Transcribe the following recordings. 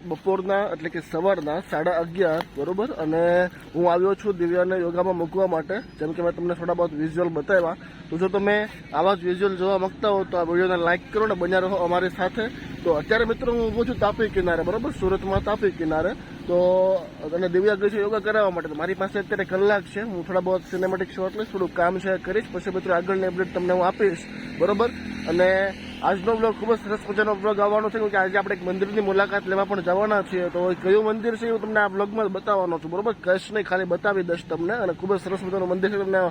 બપોરના એટલે કે સવારના 11:30 બરોબર। અને હું આવ્યો છું દિવ્યાને યોગામાં મૂકવા માટે। જેમ કે મેં તમને થોડા બહુ વિઝ્યુઅલ બતાવ્યા, તો જો તમે આવા જ વિઝ્યુઅલ જોવા માંગતા હો તો આ વિડીયોને લાઇક કરો ને બન્યા રહો અમારી સાથે। તો અત્યારે મિત્રો હું ઊભો છું તાપી કિનારે, બરોબર, સુરતમાં તાપી કિનારે। તો અને દિવ્યા ગઈ છે યોગા કરાવવા માટે, તો મારી પાસે અત્યારે કલાક છે। હું થોડા બહુ સિનેમેટિક શોટ લઈશ, થોડું કામ છે કરીશ, પછી મિત્રો આગળની અપડેટ તમને હું આપીશ, બરોબર। અને આજનો બ્લોગ ખૂબ જ સરસ મજાનો બ્લોગ આવવાનો છે, કે આજે આપણે એક મંદિરની મુલાકાત લેવા પણ જવાના છીએ। તો કયું મંદિર છે હું તમને આ બ્લોગમાં બતાવવાનો છું, બરોબર, કશ નહીં ખાલી બતાવી દઈશ તમને। અને ખૂબ જ સરસ મજાનું મંદિર છે, તમને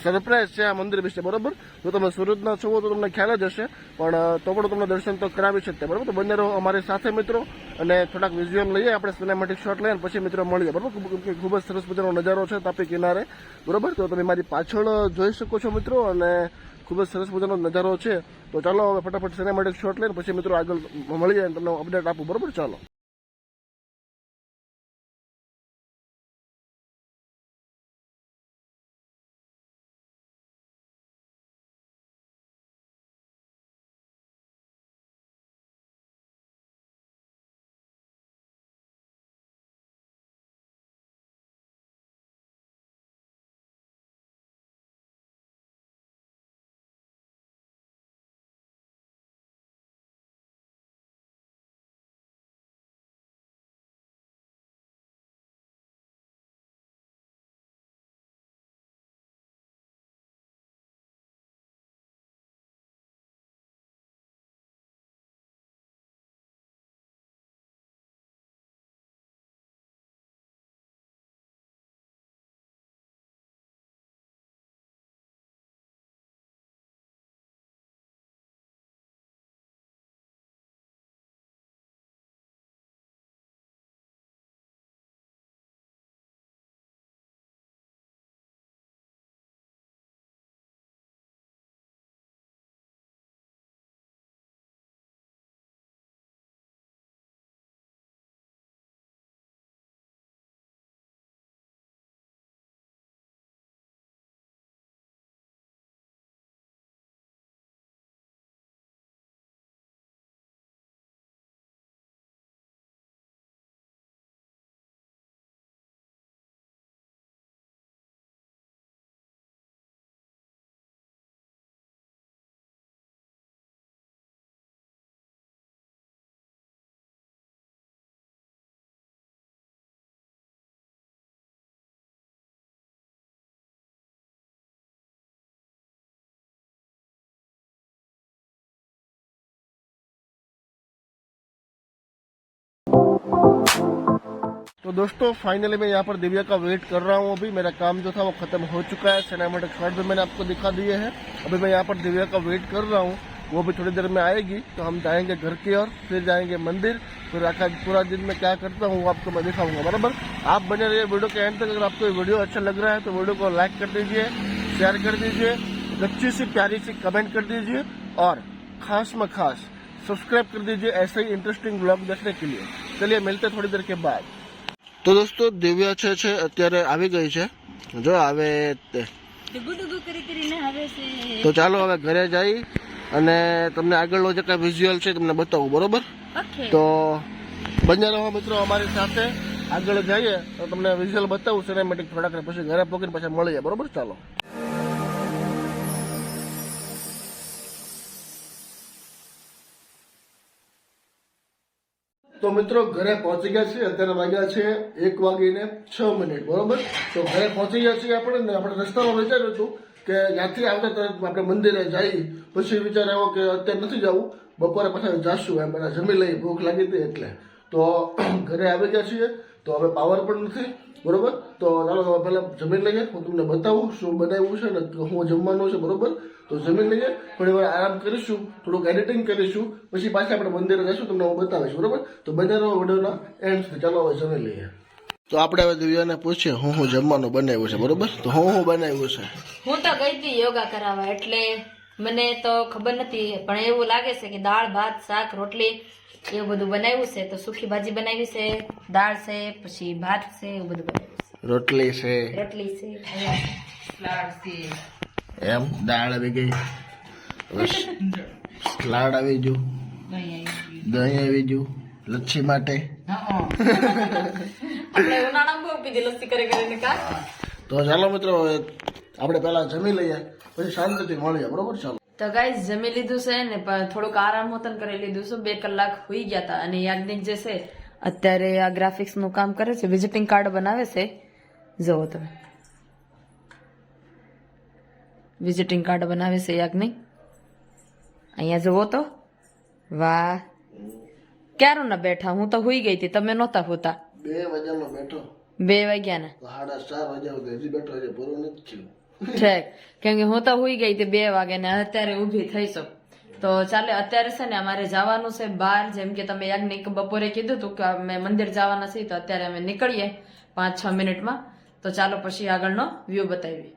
સરપ્રાઈઝ છે આ મંદિર વિશે, બરોબર। જો તમે સુરતના છો તો તમને ખ્યાલ જ હશે, પણ તો પણ તમને દર્શન તો કરાવી શકતે, બરોબર। તો બંને રહો અમારી સાથે મિત્રો, અને થોડાક વિઝ્યુઅલ લઈએ આપણે, સિનેમેટિક શોટ લઈએ, પછી મિત્રો મળીએ, બરોબર। ખૂબ જ સરસ મજાનો નજારો છે તાપી કિનારે, બરોબર। તો તમે મારી પાછળ જોઈ શકો છો મિત્રો, અને ખૂબ જ સરસ મજાનો નજારો છે। તો ચાલો હવે ફટાફટ સિનેમેટિક શોટ લઈને પછી મિત્રો આગળ મળીએ અને તમને અપડેટ આપું, બરોબર, ચાલો। तो दोस्तों फाइनली मैं यहाँ पर दिव्या का वेट कर रहा हूँ। अभी मेरा काम जो था वो खत्म हो चुका है, सिनेमेटिक शॉट भी मैंने आपको दिखा दिए हैं। अभी मैं यहाँ पर दिव्या का वेट कर रहा हूँ, वो भी थोड़ी देर में आएगी, तो हम जाएंगे घर की ओर, फिर जाएंगे मंदिर, फिर आखा पूरा दिन में क्या करता हूँ वो आपको मैं दिखाऊंगा, बराबर। आप बने रहिए वीडियो के एंड तक। अगर आपको ये वीडियो अच्छा लग रहा है तो वीडियो को लाइक कर दीजिए, शेयर कर दीजिए, अच्छी सी प्यारी सी कमेंट कर दीजिए, और खास में खास सब्सक्राइब कर दीजिए ऐसे ही इंटरेस्टिंग ब्लॉग देखने के लिए। चलिए मिलते थोड़ी देर के बाद। तो दोस्तों दिव्या છે અત્યારે આવી ગઈ છે, જો આવે તે તો ચાલો હવે ઘરે જઈ અને તમને આગળનો જે કાંઈ વિઝ્યુઅલ છે તમને બતાવું, બરોબર। તો બન્યા રહો મિત્રો અમારી સાથે, આગળ જઈએ તો તમને વિઝ્યુઅલ બતાવું સિનેમેટિક થોડાક, પછી ઘરે પહોંચીને પછી મળીએ, બરોબર, ચાલો। तो मित्रों घरे पहुंची गया छे, अत्यारे वाग्या छे 1:06, बरोबर। तो घरे पहुंची गया छे आपणे रस्तामां विचार्युं हतुं के ज्यांथी आवता तरत आपणे मंदिरे जाई, पछी विचार आव्यो के अत्यारे नथी जावुं, बपोरे पाछा जाशुं, एम पेला जमी लई, भूख लागी हती એટલે। तो घरे આવી ગયા છીએ, तो હવે पावर पण નથી, बरोबर। तो ચાલો હવે પહેલા જમી લઈએ, હું તમને બતાવું શું બનાવ્યું છે ને હું જમવાનું છે, બરોબર। તો જમી લઈએ, થોડી વાર આરામ કરીશું, થોડુંક એડિટિંગ કરીશું, પછી પાછા આપણે મંદિરે જઈશું, તમને હું બતાવીશ, બરોબર। તો બને રહો વિડીયોના એન્ડ સુધી। ચાલો હવે જમી લઈએ। તો આપણે હવે દિવ્યાને પૂછીએ હું જમવાનું બનાવ્યું છે, બરોબર। તો હું બનાવ્યું છે, હું તો ગઈ હતી યોગા કરાવવા, એટલે મને તો ખબર નથી, પણ એવું લાગે છે કે દાળ ભાત શાક રોટલી એવું બધું બનાવ્યું છે। તો સુકી ભાજી બનાવી છે, દાળ છે, પછી ભાત છે, એવું બધું બનાવ્યું છે, રોટલી છે, સલાડ છે, એમ દાળ આવી ગઈ, સલાડ આવી ગયું, દહીં આવી ગયું, લચ્છી માટે. આપણે ઉનાળામાં બહુ પીધી લસ્સી કરીને કા. તો ચાલો મિત્રો આપણે પહેલા જમી લઈએ પછી શાંતિથી મળીએ, બરોબર? ચાલો. તો ગાઈસ જમી લીધું છે ને થોડુંક આરામ હોતન કરી લીધું છે. 2 કલાક હોઈ ગયા હતા અને યાજ્ઞિક જે છે અત્યારે આ ગ્રાફિક્સ નું કામ કરે છે, વિઝિટિંગ કાર્ડ બનાવે છે. જુઓ તમે, વિઝિટિંગ કાર્ડ બનાવે છે યાજ્ઞિક. અહીંયા જુઓ તો, વાહ, ક્યારું ના બેઠા? હું તો હુઈ ગઈ હતી, તમે નહોતા હોતા. 2 વાગ્યાનો બેઠો. 2 વાગ્યા ને 4:30 વાગ્યા સુધી હજી બેઠો, હજી પૂરું નથી થયું. ઠીક, કેમ કે હું તો હુઈ ગઈ હતી 2 વાગે ને અત્યારે ઊભી થઈશું. તો ચાલે, અત્યારે છે ને અમારે જવાનું છે બહાર. જેમ કે તમે યાજ્ઞિક બપોરે કીધું હતું કે અમે મંદિર જવાના છીએ, તો અત્યારે અમે નીકળીએ 5-6 મિનિટમાં. તો ચાલો પછી આગળનો વ્યૂ બતાવીએ.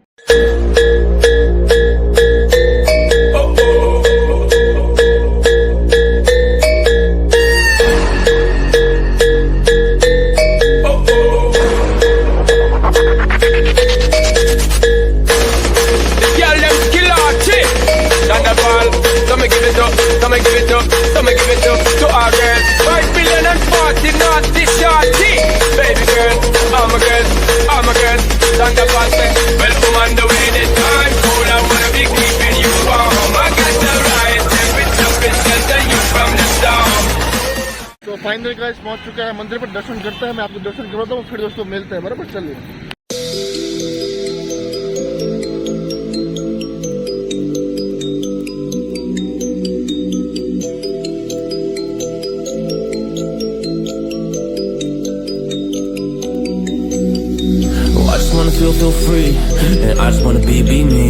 To our girl, 5 billion and 40 naughty shorty. Baby girl, I'm a girl, I'm a girl. Thunderball say, well, I'm on the way this time. Cool, I wanna be keeping you warm. I got the right temperature, shelter you from the storm. तो finally guys पहुंच चुके हैं मंदिर पर. दर्शन करते हैं, मैं आपको दर्शन करवाता हूँ, फिर दोस्तों मिलते हैं, बराबर? चलिए. I just wanna feel free, and I just wanna be me.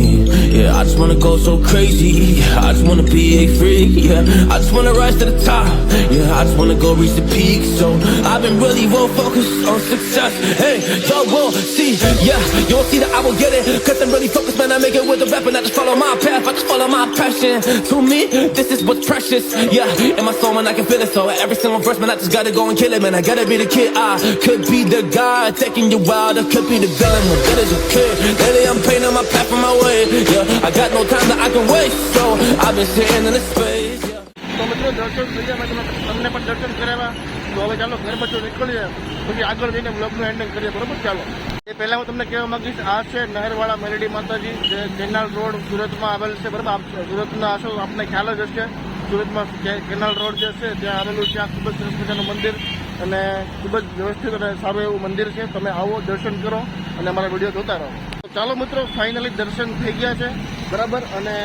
Yeah, I just wanna go so crazy. I just wanna be a freak. Yeah, I just wanna rise to the top. Yeah, I just wanna go reach the peak. So I've been really well focused on success. Hey, y'all will see. Yeah, you'll see that I will get it. Cause I'm really focused, man. I make it with the rap and I just follow my path. I just follow my passion. To me, this is what's precious. Yeah, in my soul, man, I can feel it. So every single verse, man, I just gotta go and kill it, man. I gotta be the kid. I could be the guy taking you wild. I could be the villain, but good as a kid. Lately I'm painting my path on my way. Yeah, I got no time that I can waste. So I've been sitting in the space. Yeah. તો મિત્રો દર્શન થઈ ગયા, મેં તમને પણ દર્શન કરાવ્યા. તો હવે ચાલો ઘર બાજુ નીકળીએ, પછી આગળ જઈને બ્લોગનું એન્ડિંગ કરીએ, બરોબર? ચાલો. એ પહેલા હું તમને કહેવા માંગીશ, આ છે નહેરવાળા મેલડી માતાજી, જે કેનાલ રોડ સુરતમાં આવેલ છે, બરાબર? સુરતના હશો આપને ખ્યાલ જ હશે. સુરતમાં કેનાલ રોડ જે છે ત્યાં આવેલું છે. આ ખૂબ જ સરસ મજાનું મંદિર અને ખૂબ જ વ્યવસ્થિત અને સારું એવું મંદિર છે. તમે આવો, દર્શન કરો અને અમારા વિડીયો જોતા રહો. તો ચાલો મિત્રો, ફાઇનલી દર્શન થઈ ગયા છે, બરાબર? અને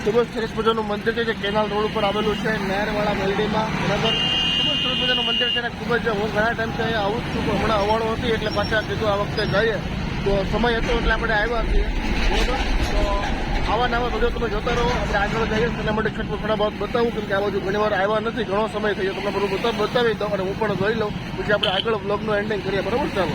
ખૂબ જ સરસ મજાનું મંદિર છે જે કેનાલ રોડ ઉપર આવેલું છે, નહેરવાળા મેલડીમાં, બરાબર? ખૂબ જ સરસ મજાનું મંદિર છે અને ખૂબ જ, હું ઘણા ટાઈમથી અહીંયા આવું જ છું, પણ હમણાં અવાળો હતી એટલે પાછા કીધું આ વખતે જઈએ. તો સમય હતો એટલે આપણે આવ્યા છીએ, બરાબર? તો આવા નવા વિડીયો તમે જોતા રહો. આપણે આગળ જઈએ તેના માટે છઠ થોડા બહુ બતાવું, કેમ કે આ બાજુ ઘણી વાર આવ્યા નથી, ઘણો સમય થઈ ગયો. તમને બધું બતાવી દઉં અને હું પણ જોઈ લઉં, પછી આપણે આગળ બ્લોગનું એન્ડિંગ કરીએ, બરાબર? ચાલો.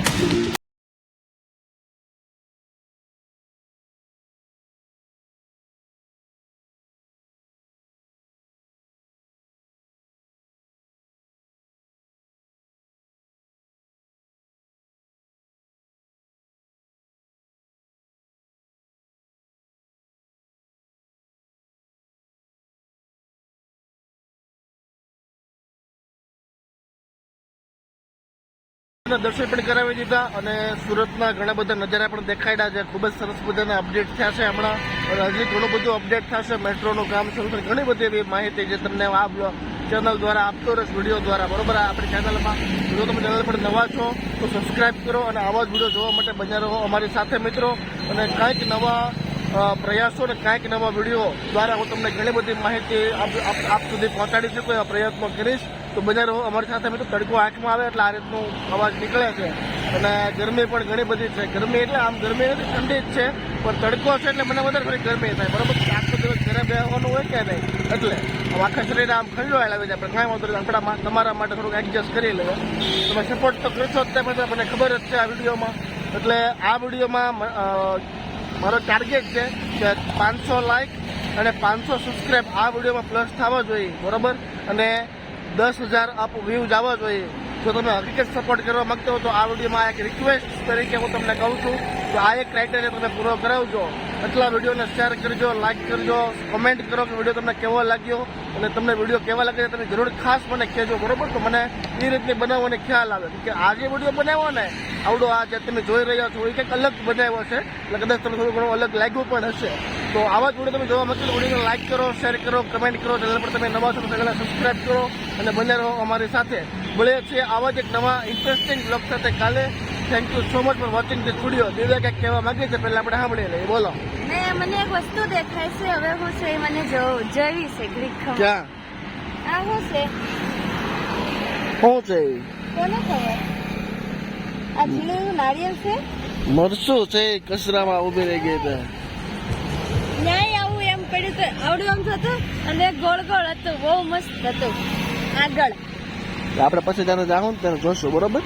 દર્શન પણ કરાવી દીધા અને સુરતના ઘણા બધા નજારા પણ દેખાડ્યા છે. ખૂબ જ સરસ મજાના અપડેટ થયા છે હમણાં, અને હજી ઘણું બધું અપડેટ થશે. મેટ્રોનું કામ શરૂ થશે. ઘણી બધી એવી માહિતી જે તમને આ ચેનલ દ્વારા આપતો રહેશ, વિડીયો દ્વારા, બરોબર? આપણી ચેનલમાં જો તમે ચેનલ પર નવા છો તો સબસ્ક્રાઇબ કરો અને આવા જ વિડીયો જોવા માટે બન્યા રહો અમારી સાથે મિત્રો. અને કાંઈક નવા પ્રયાસો અને કાંઈક નવા વિડીયો દ્વારા હું તમને ઘણી બધી માહિતી આપ સુધી પહોંચાડી શકું એવા પ્રયત્નો કરીશ. તો બન્યા રહો અમારી સાથે મિત્રો. તડકો આંખમાં આવે એટલે આ રીતનું અવાજ નીકળે છે. અને ગરમી પણ ઘણી બધી છે. ગરમી એટલે આમ ગરમી નથી, ઠંડી જ છે, પણ તડકો છે એટલે મને વધારે થોડી ગરમી થાય, બરાબર? આખો દિવસ ઘરે બેસવાનું હોય કે નહીં, એટલે આખા શરીરે આમ ખંડોળા આવી જાય. પણ કાંઈ વાંધો નહીં, આપણા તમારા માટે થોડુંક એડજસ્ટ કરી લેવો. તમે સપોર્ટ તો કરશો જ, ત્યાં મને ખબર જ છે આ વિડીયોમાં. એટલે આ વિડીયોમાં મારો ટાર્ગેટ છે કે 500 લાઇક અને 500 સબસ્ક્રાઇબ આ વિડીયોમાં પ્લસ થવા જોઈએ, બરાબર? અને 10,000 વ્યૂઝ આવવા જોઈએ. જો તમે હકીકત સપોર્ટ કરવા માંગતા હો તો આ વિડીયોમાં એક રિક્વેસ્ટ તરીકે હું તમને કહું છું તો આ એક ક્રાઇટેરિયા તમે પૂરો કરાવજો. એટલા વિડીયોને શેર કરજો, લાઇક કરજો, કમેન્ટ કરો કે વિડીયો તમને કેવો લાગ્યો અને તમને વિડીયો કેવા લાગે તમે જરૂર ખાસ મને કહેજો, બરોબર? તો મને એ રીતની બનાવવાનો ખ્યાલ આવે કે આ જે વિડીયો બનાવ્યો ને આવડો આ જે તમે જોઈ રહ્યા છો એ કંઈક અલગ બનાવ્યો છે એટલે કદાચ તમને થોડું ઘણું અલગ લાગ્યું પણ હશે. તો આવા જ વિડીયો તમે જોવા માંગો તો વિડીયોને લાઇક કરો, શેર કરો, કમેન્ટ કરો. ચેનલ પર તમે નવા છો તો ચેનલને સબસ્ક્રાઈબ કરો અને બને રહો અમારી સાથે. મળીએ છીએ આવા જ એક નવા ઇન્ટરેસ્ટિંગ બ્લોગ સાથે કાલે. Thank you so much for watching this video. Divya કંઈક કહેવા માંગે છે, પહેલા આપણે સાંભળી લઈએ. બોલો. મને એક વસ્તુ દેખાય છે, હવે હું છે એ મને જોવી છે ગ્રીક ખબર. ક્યાં? આ શું છે શું છે? કોને ખબર? આ ઝીણું નારિયેલ છે. મરચું છે, કચરામાં ઉભી રહી ગઈ છે. ન્યાય આવું એમ પડ્યું તો આવડું આમ થતું અને એક ગોળ ગોળ હતું, બહુ મસ્ત હતું આગળ. આપણે પછી ત્યારે જાઉં ને ત્યારે જોશું, બરોબર?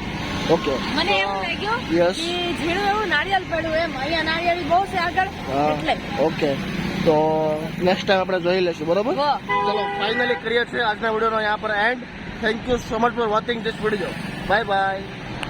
ઓકે. મને એમ લાગ્યું Yes. કે ઝીણું એવું નારિયેલ પડ્યું એમ, અહીંયા નારિયેળ બહુ છે આગળ એટલે. ઓકે, તો નેક્સ્ટ ટાઈમ આપણે જોઈ લઈશું, બરોબર? વાહ. ચલો ફાઇનલી કરીએ છીએ આજના વિડીયોનો यहाँ पर end. Thank you so much for watching this video. Bye bye.